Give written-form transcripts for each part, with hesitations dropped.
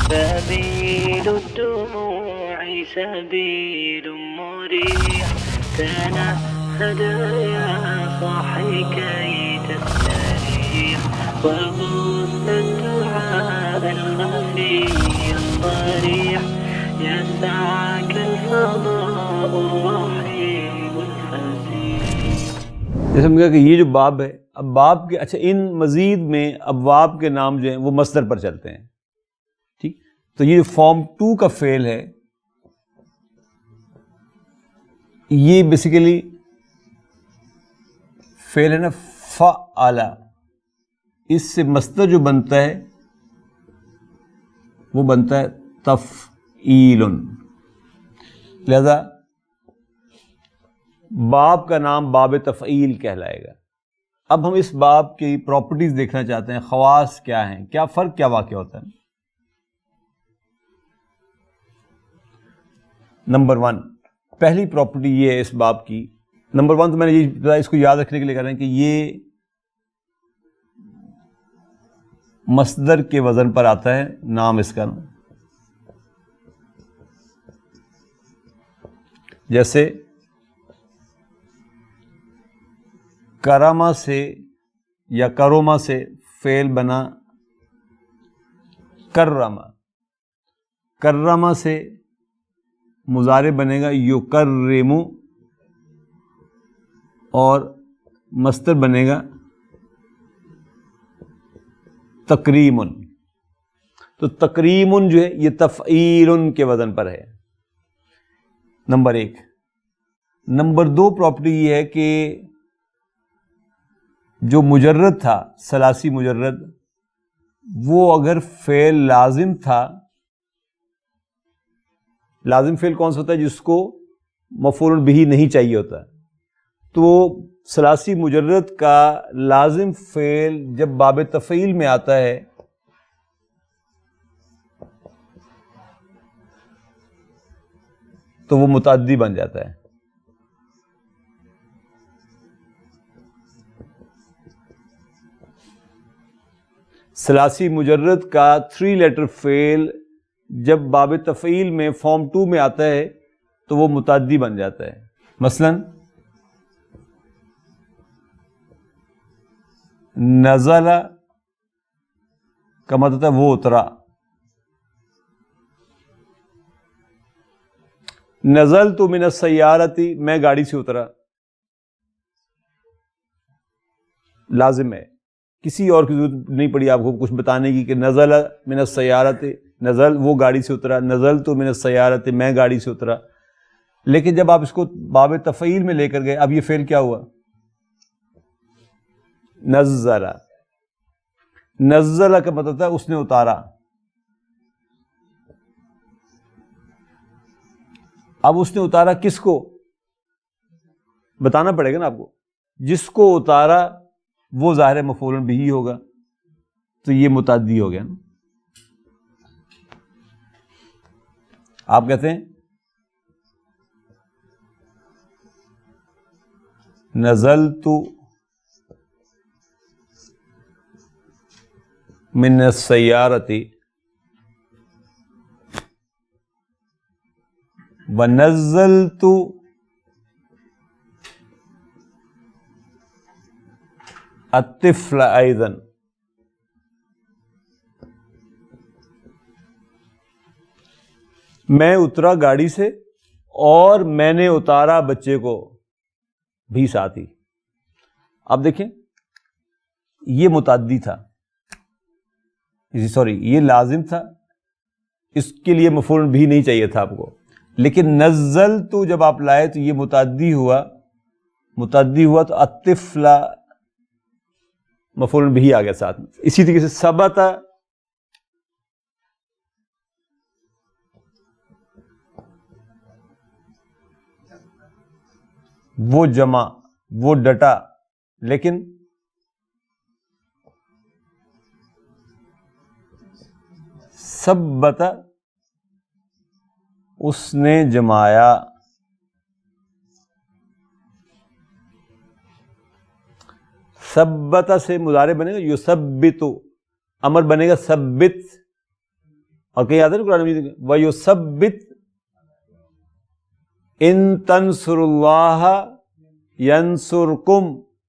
سبيل الدموع سبيل مريح تنهد يا صاحي كي تستريح وغص الدعاء الخفي الصريح يسعك الفضاء الرحيم الفسيح. جیسے ہم نے کہا کہ یہ جو باب ہے، اب باب کے اچھا ان مزید میں ابواب کے نام جو ہیں وہ مصدر پر چلتے ہیں، ٹھیک. تو یہ فارم 2 کا فعل ہے، یہ بیسیکلی فعل ہے نا فعل، اس سے مصدر جو بنتا ہے وہ بنتا ہے تفعیل. لہذا باب کا نام باب تفعیل کہلائے گا. اب ہم اس باب کی پراپرٹیز دیکھنا چاہتے ہیں، خواص کیا ہیں، کیا فرق کیا واقع ہوتا ہے. نمبر 1 پہلی پراپرٹی یہ ہے اس باب کی. نمبر 1 تو میں نے یہ اس کو یاد رکھنے کے لیے کہہ رہا ہوں کہ یہ مصدر کے وزن پر آتا ہے، نام اس کا. جیسے کرما سے یا کروما سے فعل بنا کرما، کرما سے مضارع بنے گا یکرم، اور مصدر بنے گا تکریم. تو تکریم جو ہے یہ تفعیل کے وزن پر ہے، نمبر 1. نمبر 2 پراپرٹی یہ ہے کہ جو مجرد تھا ثلاثی مجرد، وہ اگر فعل لازم تھا، لازم فعل کون سا ہوتا ہے؟ جس کو مفعول بہ نہیں چاہیے ہوتا. تو ثلاثی مجرد کا لازم فعل جب باب تفعیل میں آتا ہے تو وہ متعدی بن جاتا ہے. ثلاثی مجرد کا 3 لیٹر فعل جب باب تفعیل میں فارم 2 میں آتا ہے تو وہ متعدی بن جاتا ہے. مثلا نزل کا مطلب ہے وہ اترا، نزلت من السیارۃ میں گاڑی سے اترا، لازم ہے، کسی اور کی ضرورت نہیں پڑی آپ کو کچھ بتانے کی کہ نزل من السیارۃ، نزل وہ گاڑی سے اترا، نزلت من السیارۃ میں گاڑی سے اترا. لیکن جب آپ اس کو باب تفعیل میں لے کر گئے، اب یہ فعل کیا ہوا؟ نزل. نزل کا مطلب ہے اس نے اتارا. اب اس نے اتارا کس کو؟ بتانا پڑے گا نا آپ کو. جس کو اتارا وہ ظاہر مفعول بہ ہوگا، تو یہ متعدی ہو گیا نا. آپ کہتے ہیں نزلت من السیارۃ ونزلت الطفل ایضا. میں اترا گاڑی سے اور میں نے اتارا بچے کو بھی ساتھ ہی. اب دیکھیں یہ متعدی تھا، سوری یہ لازم تھا، اس کے لیے مفعول بھی نہیں چاہیے تھا آپ کو. لیکن نزل تو جب آپ لائے تو یہ متعدی ہوا، متعدی ہوا تو الطفل مفعول بھی آ گیا ساتھ میں. اسی طریقے سے ثبت وہ جمع، وہ ڈٹا، لیکن ثبت اس نے جمایا. ثبت سے مضارع بنے گا یثبت، امر بنے گا ثبت اور کہیں آتا ہے نا قرآن مجید میں وَيُثَبِّتْ إِن تَنْصُرُوا اللَّهَ يَنْصُرْكُمْ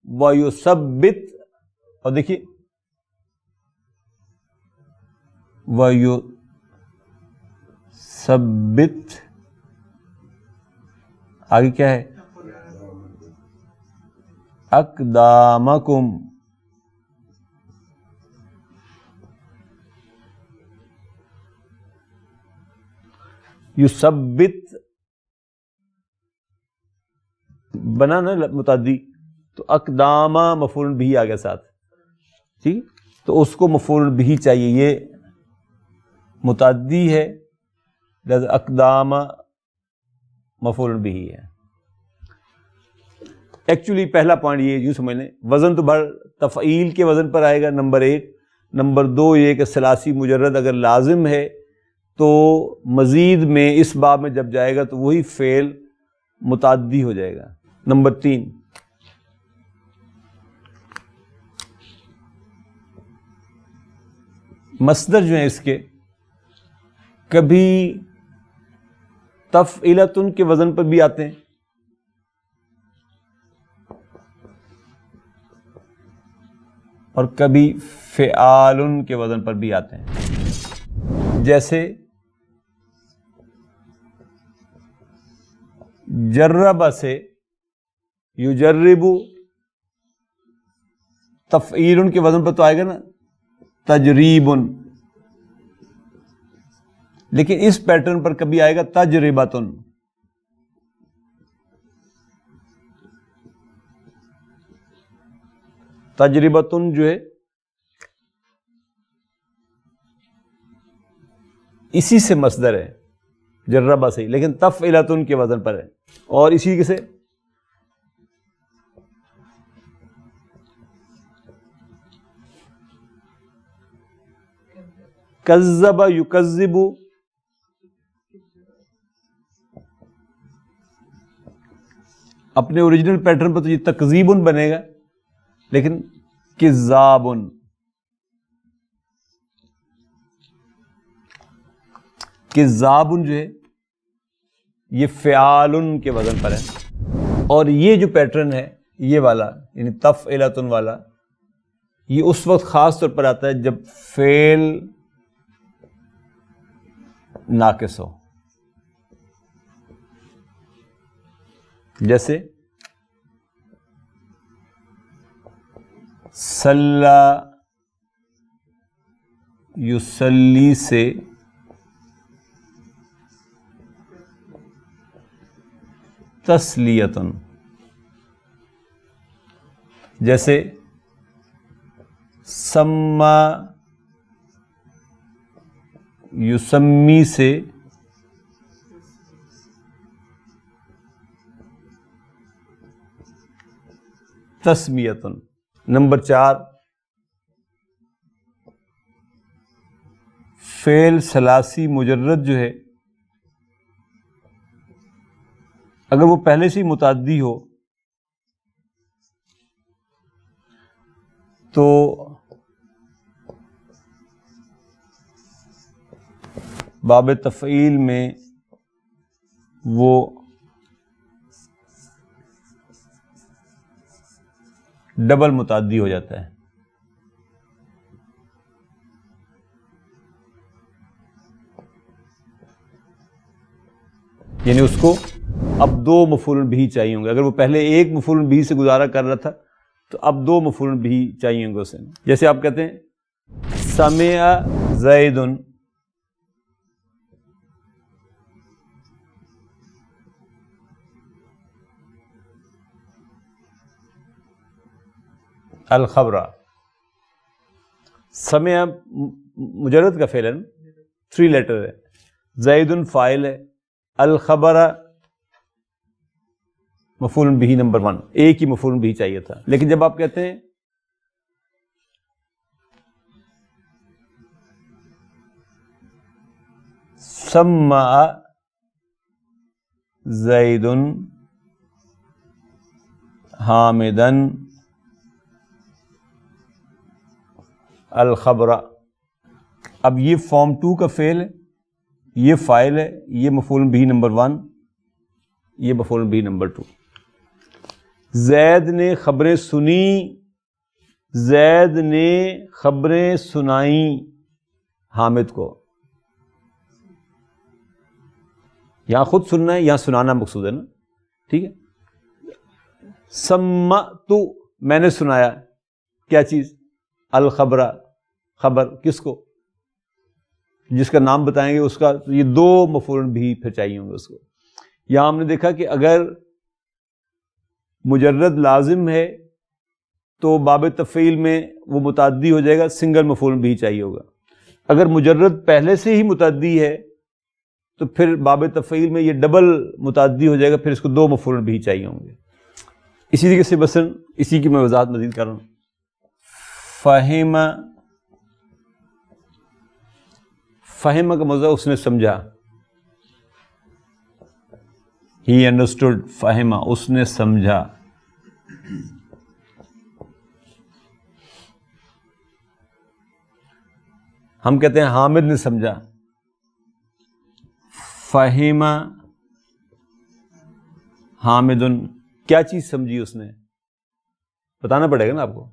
وَيُثَبِّتْ، اور دیکھیے وَيُثَبِّتْ آگے کیا ہے اقدامکم، یثبت بنا نا متعدی، تو اقدامہ مفعول بھی آ گیا ساتھ، ٹھیک، تو اس کو مفعول بھی چاہیے، یہ متعدی ہے لہذا اقدامہ مفعول بھی ہے۔ ایکچولی پہلا پوائنٹ یہ یوں سمجھ لیں، وزن تو بھر تفعیل کے وزن پر آئے گا، نمبر 1، نمبر 2 یہ کہ ثلاثی مجرد اگر لازم ہے تو مزید میں اس باب میں جب جائے گا تو وہی فعل متعدی ہو جائے گا۔ نمبر 3 مصدر جو ہیں اس کے کبھی تفعیلۃ کے وزن پر بھی آتے ہیں اور کبھی فعال کے وزن پر بھی آتے ہیں، جیسے جرب سے یجرب تفعیل کے وزن پر تو آئے گا نا تجریب، لیکن اس پیٹرن پر کبھی آئے گا تجربۃ، تجربۃ جو ہے اسی سے مصدر ہے جربہ سے، لیکن تفعیلۃ کے وزن پر ہے، اور اسی سے کذب یکذب اپنے اوریجنل پیٹرن پر تو یہ تکذیب بنے گا، لیکن کذاب، کذاب جو ہے یہ فعال کے وزن پر ہے، اور یہ جو پیٹرن ہے یہ والا یعنی تفعیلۃ والا یہ اس وقت خاص طور پر آتا ہے جب فعل ناقص ہو، جیسے صلی یصلی سے تسلیۃ، جیسے سما یسمی سے تسمیۃ۔ نمبر 4 فعل ثلاثی مجرد جو ہے اگر وہ پہلے سے ہی متعدی ہو تو باب تفعیل میں وہ ڈبل متعدی ہو جاتا ہے، یعنی اس کو اب 2 مفعول بھی چاہیے ہوں گے، اگر وہ پہلے 1 مفعول بھی سے گزارا کر رہا تھا تو اب 2 مفعول بھی چاہیے ہوں گے اسے، جیسے آپ کہتے ہیں سمع زید الخبر، سمع مجرد کا فعل ہے، 3 لیٹر ہے، زید فاعل ہے، الخبر مفعول بھی نمبر 1، ایک ہی مفعول بھی چاہیے تھا، لیکن جب آپ کہتے ہیں سمع زید حامدا الخبر، اب یہ فارم 2 کا فعل ہے، یہ فاعل ہے، یہ مفعول بھی نمبر 1، یہ مفعول بھی نمبر 2۔ زید نے خبریں سنی، زید نے خبریں سنائیں حامد کو۔ یہاں خود سننا ہے، یہاں سنانا مقصود ہے نا، ٹھیک ہے۔ سمعت، میں نے سنایا کیا چیز؟ الخبرہ، خبر، کس کو؟ جس کا نام بتائیں گے اس کا، تو یہ 2 مفعول بھی پھر چاہیے ہوں گے اس کو۔ یہاں ہم نے دیکھا کہ اگر مجرد لازم ہے تو باب تفعیل میں وہ متعدی ہو جائے گا، سنگل مفعول بھی چاہیے ہوگا۔ اگر مجرد پہلے سے ہی متعدی ہے تو پھر باب تفعیل میں یہ ڈبل متعدی ہو جائے گا، پھر اس کو 2 مفعول بھی چاہیے ہوں گے۔ اسی طریقے سے مثلا اسی کی میں وضاحت مزید کر رہا ہوں۔ فہم، فہم کا مطلب اس نے سمجھا، ہی انڈرسٹوڈ، فہم اس نے سمجھا۔ ہم کہتے ہیں حامد نے سمجھا، فہم حامد، کیا چیز سمجھی اس نے؟ بتانا پڑے گا نا آپ کو۔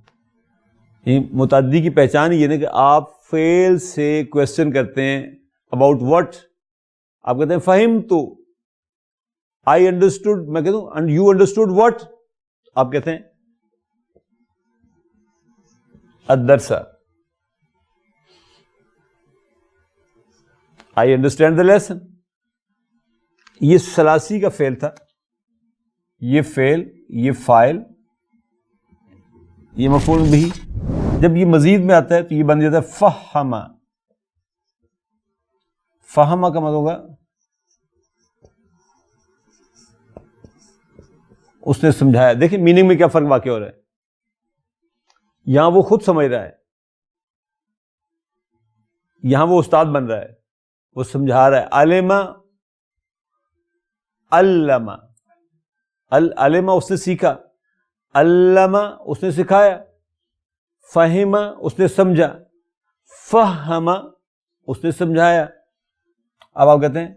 متعدی کی پہچان یہ نہیں کہ آپ فعل سے کوشچن کرتے ہیں اباؤٹ واٹ، آپ کہتے ہیں فہم تو، آئی انڈرسٹوڈ، میں کہتا ہوں اینڈ یو انڈرسٹوڈ واٹ، آپ کہتے ہیں الدرس، آئی انڈرسٹینڈ دا لیسن۔ یہ ثلاثی کا فعل تھا، یہ فعل، یہ فاعل، یہ مفعول بھی۔ جب یہ مزید میں آتا ہے تو یہ بن جاتا ہے فہم۔ فہم کا مطلب ہوگا اس نے سمجھایا۔ دیکھیں میننگ میں کیا فرق واقع ہو رہا ہے۔ یہاں وہ خود سمجھ رہا ہے، یہاں وہ استاد بن رہا ہے، وہ سمجھا رہا ہے۔ علم، علم، علم اس نے سیکھا، علم اس نے سکھایا، فہم اس نے سمجھا، فہم اس نے سمجھایا۔ اب آپ کہتے ہیں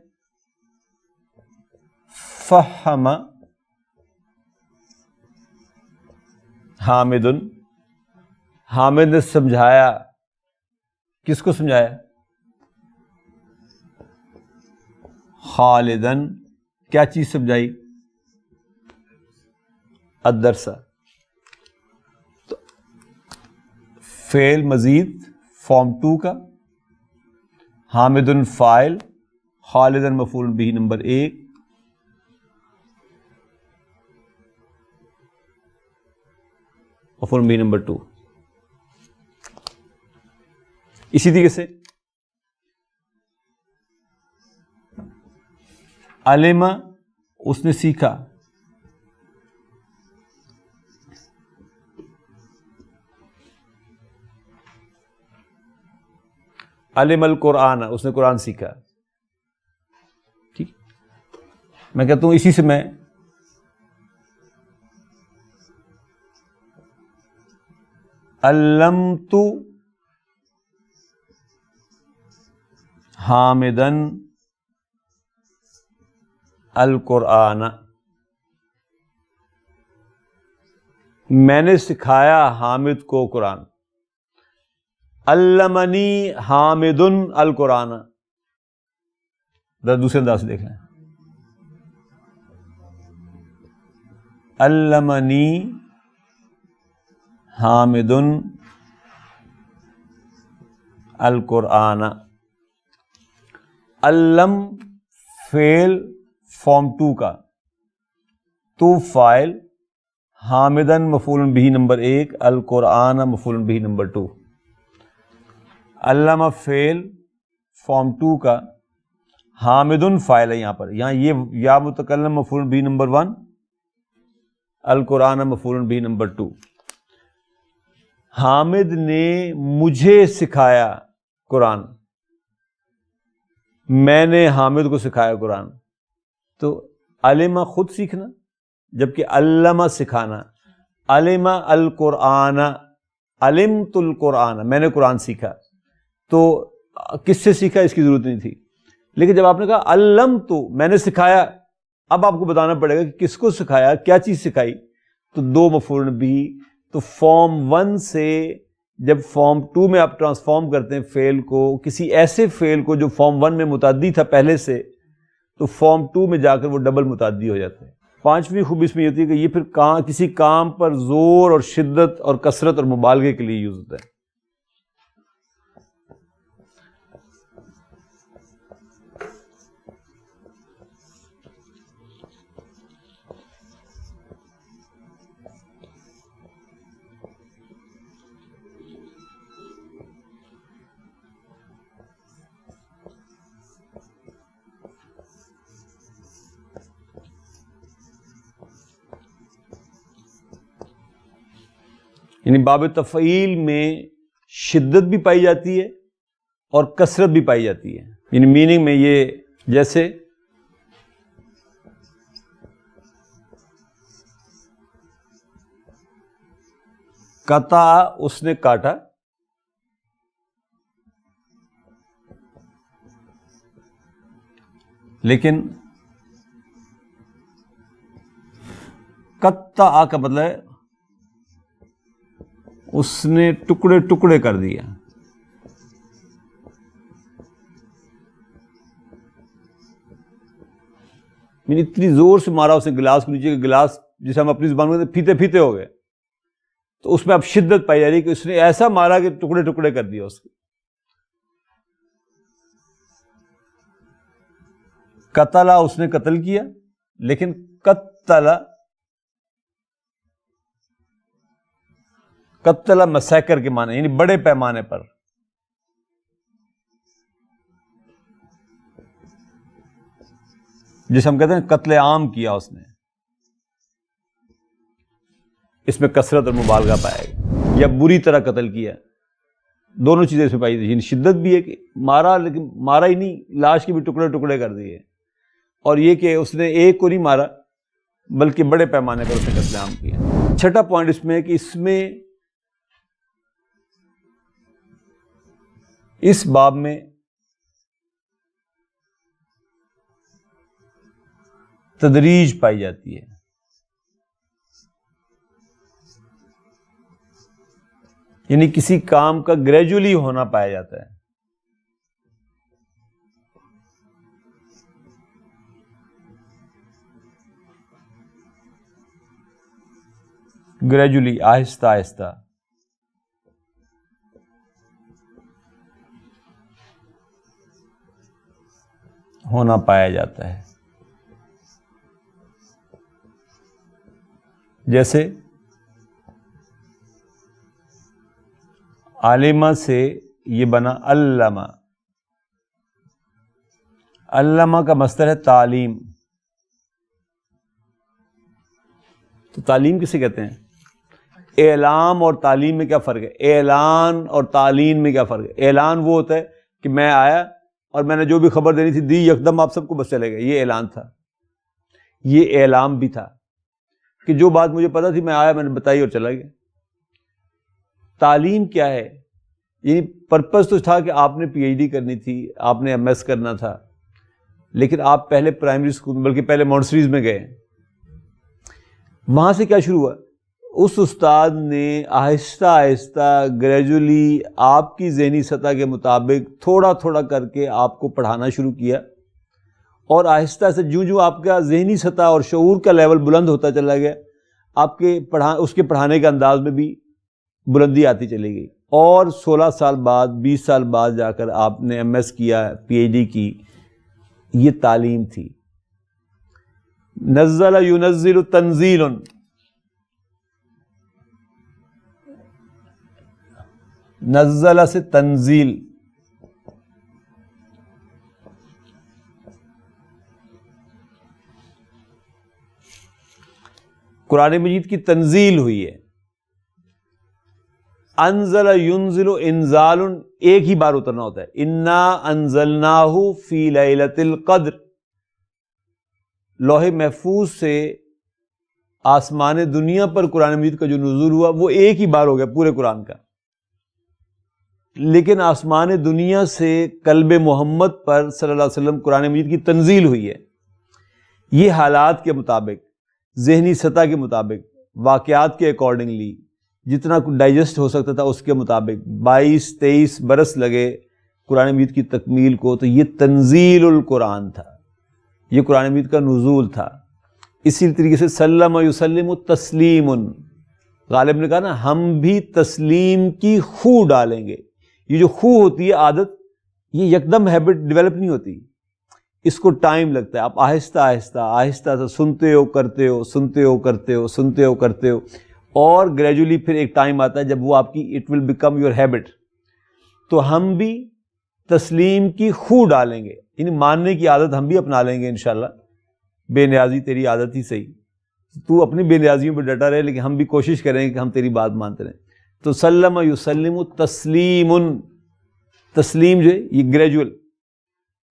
فہم حامد، حامد نے سمجھایا، کس کو سمجھایا؟ خالدن، کیا چیز سمجھائی؟ الدرس۔ تو فعل مزید فارم 2 کا، حامد فاعل، خالدن مفعول بھی نمبر 1، مفعول بھی نمبر 2۔ اسی طریقے سے علم اس نے سیکھا، علم القرآن اس نے قرآن سیکھا۔ ٹھیک، میں کہتا ہوں اسی سے میں علمت حامدن القرآن، میں نے سکھایا حامد کو قرآن۔ علمنی حامد القرآن، دوسرے انداز سے دیکھ لیں، علمنی حامد القرآن۔ علم فعل فارم 2 کا، تو فاعل، حامدن مفعول بھی نمبر 1، القرآن مفعول بھی نمبر 2۔ علامہ فعل فارم 2 کا، حامدن فاعل ہے یہاں پر، یہاں یہ یا متکلم مفعول بھی نمبر 1، القرآن مفعول بھی نمبر 2۔ حامد نے مجھے سکھایا قرآن، میں نے حامد کو سکھایا قرآن۔ تو علم خود سیکھنا، جبکہ علمہ سکھانا۔ علم القرآن، علمت القرآن، میں نے قرآن سیکھا۔ تو کس سے سیکھا اس کی ضرورت نہیں تھی. لیکن جب آپ نے کہا علمت، میں نے سکھایا، اب آپ کو بتانا پڑے گا کہ کس کو سکھایا، کیا چیز سکھائی. تو دو مفعول بھی. تو فارم 1 سے جب فارم 2 میں آپ ٹرانسفارم کرتے ہیں فعل کو، کسی ایسے فعل کو جو فارم 1 میں متعدی تھا پہلے سے، تو فارم 2 میں جا کر وہ ڈبل متعدی ہو جاتا ہے. پانچویں خوبی اس میں یہ ہوتی ہے کہ یہ پھر کسی کام پر زور اور شدت اور کثرت اور مبالغے کے لیے یوز ہوتا ہے. یعنی باب تفعیل میں شدت بھی پائی جاتی ہے اور کثرت بھی پائی جاتی ہے. یعنی میننگ میں یہ جیسے قطع، اس نے کاٹا، لیکن قطع کا مطلب ہے اس نے ٹکڑے ٹکڑے کر دیا. یعنی اتنی زور سے مارا اس نے گلاس کو نیچے، کہ گلاس جسے ہم اپنی زبان میں پھیتے پھیتے ہو گئے. تو اس میں اب شدت پائی جا رہی کہ اس نے ایسا مارا کہ ٹکڑے ٹکڑے کر دیا اس کے. قتل، اس نے قتل کیا، لیکن قتل مسیکر کے معنی، یعنی بڑے پیمانے پر. جسے ہم کہتے ہیں قتل عام کیا اس نے، اس میں کثرت اور مبالغہ پایا گیا. یا بری طرح قتل کیا، دونوں چیزیں اس میں پائی گئی. یعنی شدت بھی ہے کہ مارا، لیکن مارا ہی نہیں، لاش کے بھی ٹکڑے ٹکڑے کر دیے. اور یہ کہ اس نے ایک کو نہیں مارا بلکہ بڑے پیمانے پر اس نے قتل عام کیا. چھٹا پوائنٹ اس میں ہے کہ اس میں اس باب میں تدریج پائی جاتی ہے. یعنی کسی کام کا گریجولی ہونا پایا جاتا ہے. گریجولی، آہستہ آہستہ ہونا پایا جاتا ہے. جیسے عالمہ سے یہ بنا علامہ. علامہ کا مصدر ہے تعلیم. تو تعلیم کسے کہتے ہیں؟ اعلام اور تعلیم میں کیا فرق ہے؟ اعلان اور تعلیم میں کیا فرق ہے؟ اعلان وہ ہوتا ہے کہ میں آیا اور میں نے جو بھی خبر دینی تھی دی، یکدم آپ سب کو بس چلے گئے، یہ اعلان تھا. یہ اعلام بھی تھا کہ جو بات مجھے پتا تھی میں آیا، میں نے بتائی اور چلا گیا. تعلیم کیا ہے؟ یعنی پرپس تو تھا کہ آپ نے پی ایچ ڈی کرنی تھی، آپ نے ایم ایس کرنا تھا، لیکن آپ پہلے پرائمری اسکول، بلکہ پہلے مونٹسریز میں گئے. وہاں سے کیا شروع ہوا؟ اس استاد نے آہستہ آہستہ گریجولی آپ کی ذہنی سطح کے مطابق تھوڑا تھوڑا کر کے آپ کو پڑھانا شروع کیا. اور آہستہ سے جو آپ کا ذہنی سطح اور شعور کا لیول بلند ہوتا چلا گیا، آپ کے اس کے پڑھانے کے انداز میں بھی بلندی آتی چلی گئی. اور 16 سال بعد، 20 سال بعد جا کر آپ نے ایم ایس کیا، پی ایچ ڈی کی. یہ تعلیم تھی. نزل ينزل تنزیل، نزل سے تنزیل. قرآن مجید کی تنزیل ہوئی ہے. انزل ينزل انزال ایک ہی بار اترنا ہوتا ہے. انا انزلناہ فی لیلۃ القدر. لوح محفوظ سے آسمان دنیا پر قرآن مجید کا جو نزول ہوا وہ ایک ہی بار ہو گیا پورے قرآن کا. لیکن آسمان دنیا سے قلب محمد پر صلی اللہ علیہ وسلم قرآن مجید کی تنزیل ہوئی ہے. یہ حالات کے مطابق، ذہنی سطح کے مطابق، واقعات کے اکارڈنگلی جتنا ڈائجسٹ ہو سکتا تھا اس کے مطابق 22-23 برس لگے قرآن مجید کی تکمیل کو. تو یہ تنزیل القرآن تھا، یہ قرآن مجید کا نزول تھا. اسی طریقے سے سلم و یسلم تسلیم، غالب نے کہا نا ہم بھی تسلیم کی خو ڈالیں گے. یہ جو خو ہوتی ہے عادت، یہ یکدم ہیبٹ ڈیولپ نہیں ہوتی، اس کو ٹائم لگتا ہے. آپ آہستہ آہستہ آہستہ سے سنتے ہو کرتے ہو، سنتے ہو کرتے ہو، سنتے ہو کرتے ہو، اور گریجولی پھر ایک ٹائم آتا ہے جب وہ آپ کی it will become your habit. تو ہم بھی تسلیم کی خو ڈالیں گے، یعنی ماننے کی عادت ہم بھی اپنا لیں گے انشاءاللہ. بے نیازی تیری عادت ہی صحیح، تو اپنی بے نیازیوں پہ ڈٹا رہے، لیکن ہم بھی کوشش کریں گے کہ ہم تیری بات مانتے رہیں. تو سلم یسلم تسلیم، تسلیم جو ہے یہ گریجول.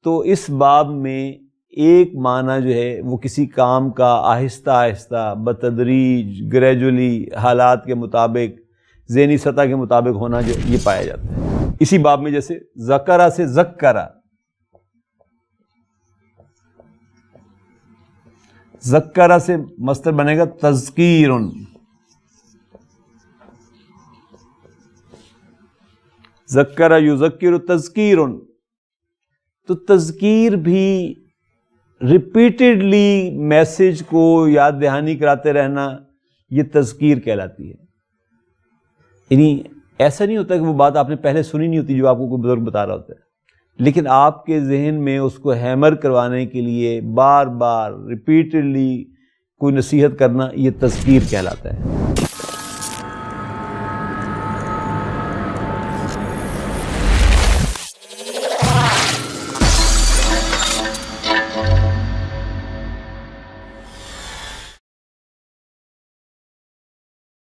تو اس باب میں ایک معنی جو ہے وہ کسی کام کا آہستہ آہستہ بتدریج گریجولی حالات کے مطابق ذہنی سطح کے مطابق ہونا جو یہ پایا جاتا ہے. اسی باب میں جیسے ذکرہ سے ذکرہ، ذکرہ سے مصدر بنے گا تذکیر، ذکرہ یذکر تذکیر. تو تذکیر بھی ریپیٹڈلی میسج کو یاد دہانی کراتے رہنا، یہ تذکیر کہلاتی ہے. یعنی ایسا نہیں ہوتا کہ وہ بات آپ نے پہلے سنی نہیں ہوتی جو آپ کو کوئی بزرگ بتا رہا ہوتا ہے، لیکن آپ کے ذہن میں اس کو ہیمر کروانے کے لیے بار بار ریپیٹڈلی کوئی نصیحت کرنا، یہ تذکیر کہلاتا ہے.